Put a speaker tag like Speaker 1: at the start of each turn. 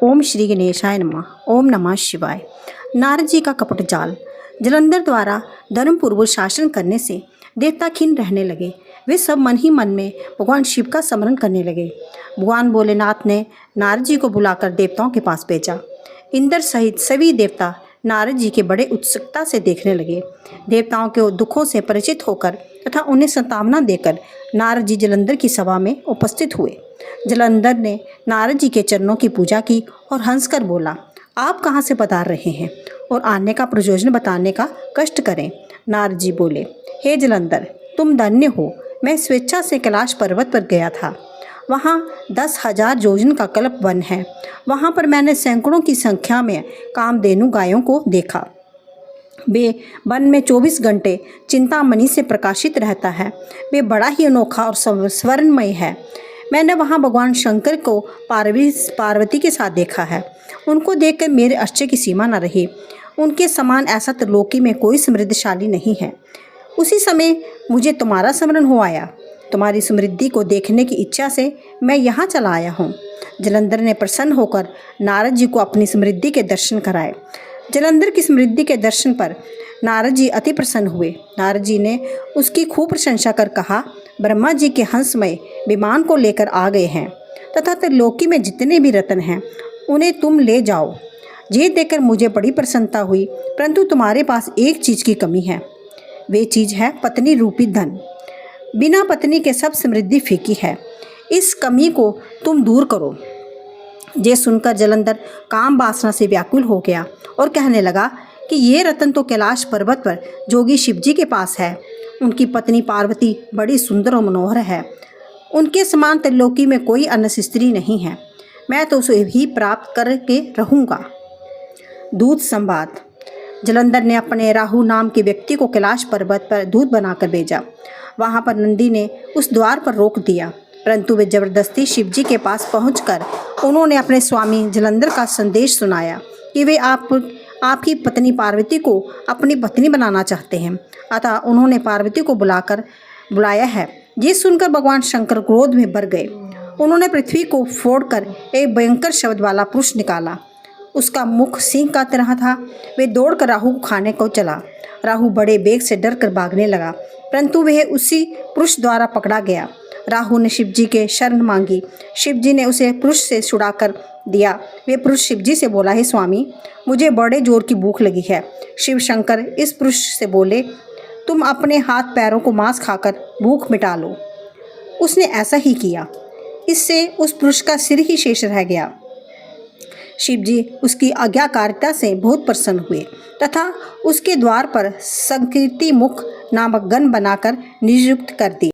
Speaker 1: ओम श्री गणेशाय नमः। ओम नमः शिवाय। नारद जी का कपट जाल। जलंधर द्वारा धर्मपूर्वक शासन करने से देवता खिन्न रहने लगे। वे सब मन ही मन में भगवान शिव का स्मरण करने लगे। भगवान भोलेनाथ ने नारद जी को बुलाकर देवताओं के पास भेजा। इंद्र सहित सभी देवता नारद जी के बड़े उत्सुकता से देखने लगे। देवताओं के दुखों से परिचित होकर तथा उन्हें सांत्वना देकर नारद जी जलंधर की सभा में उपस्थित हुए। जलंधर ने नारद जी के चरणों की पूजा की और हंसकर बोला, आप कहाँ से पधार रहे हैं और आने का प्रयोजन बताने का कष्ट करें। नारद जी बोले, हे जलंधर, तुम धन्य हो। मैं स्वेच्छा से कैलाश पर्वत पर गया था। वहाँ 10,000 योजन का कल्प वन है। वहाँ पर मैंने सैकड़ों की संख्या में कामधेनु गायों को देखा। वे वन में 24 घंटे चिंतामणि से प्रकाशित रहता है। वे बड़ा ही अनोखा और स्वर्णमय है। मैंने वहाँ भगवान शंकर को पार्वती के साथ देखा है। उनको देखकर मेरे आश्चर्य की सीमा न रही। उनके समान ऐसा त्रिलोकी में कोई समृद्धशाली नहीं है। उसी समय मुझे तुम्हारा स्मरण हो आया। तुम्हारी समृद्धि को देखने की इच्छा से मैं यहाँ चला आया हूँ। जलंधर ने प्रसन्न होकर नारद जी को अपनी समृद्धि के दर्शन कराए। जलंधर की समृद्धि के दर्शन पर नारद जी अति प्रसन्न हुए। नारद जी ने उसकी खूब प्रशंसा कर कहा, ब्रह्मा जी के हंसमय विमान को लेकर आ गए हैं तथा त्रिलोकी में जितने भी रत्न हैं उन्हें तुम ले जाओ। ये देखकर मुझे बड़ी प्रसन्नता हुई, परंतु तुम्हारे पास एक चीज़ की कमी है। वे चीज़ है पत्नी रूपी धन। बिना पत्नी के सब समृद्धि फीकी है। इस कमी को तुम दूर करो। ये सुनकर जलंधर काम वासना से व्याकुल हो गया और कहने लगा कि ये रत्न तो कैलाश पर्वत पर जोगी शिवजी के पास है। उनकी पत्नी पार्वती बड़ी सुंदर और मनोहर है। उनके समान त्रिलोकी में कोई अन्य स्त्री नहीं है। मैं तो उसे ही प्राप्त करके रहूँगा। दूत संवाद। जलंधर ने अपने राहु नाम के व्यक्ति को कैलाश पर्वत पर दूत बनाकर भेजा। वहाँ पर नंदी ने उस द्वार पर रोक दिया, परंतु वे जबरदस्ती शिवजी के पास पहुंचकर उन्होंने अपने स्वामी जलंधर का संदेश सुनाया कि वे आपकी पत्नी पार्वती को अपनी पत्नी बनाना चाहते हैं। अतः उन्होंने पार्वती को बुलाया है। ये सुनकर भगवान शंकर क्रोध में भर गए। उन्होंने पृथ्वी को फोड़कर एक भयंकर शब्द वाला पुरुष निकाला। उसका मुख सिंह का तरह था। वे दौड़कर राहु को खाने को चला। राहु बड़े बेग से डर कर भागने लगा, परंतु वह उसी पुरुष द्वारा पकड़ा गया। राहु ने शिवजी के शरण मांगी। शिवजी ने उसे पुरुष से छुड़ाकर दिया। वे पुरुष शिवजी से बोला, हे स्वामी, मुझे बड़े जोर की भूख लगी है। शिव शंकर इस पुरुष से बोले, तुम अपने हाथ पैरों को मांस खाकर भूख मिटा लो। उसने ऐसा ही किया। इससे उस पुरुष का सिर ही शेष रह गया। शिवजी उसकी आज्ञाकारिता से बहुत प्रसन्न हुए तथा उसके द्वार पर संकीर्ति मुख नामक गण बनाकर नियुक्त कर दिया।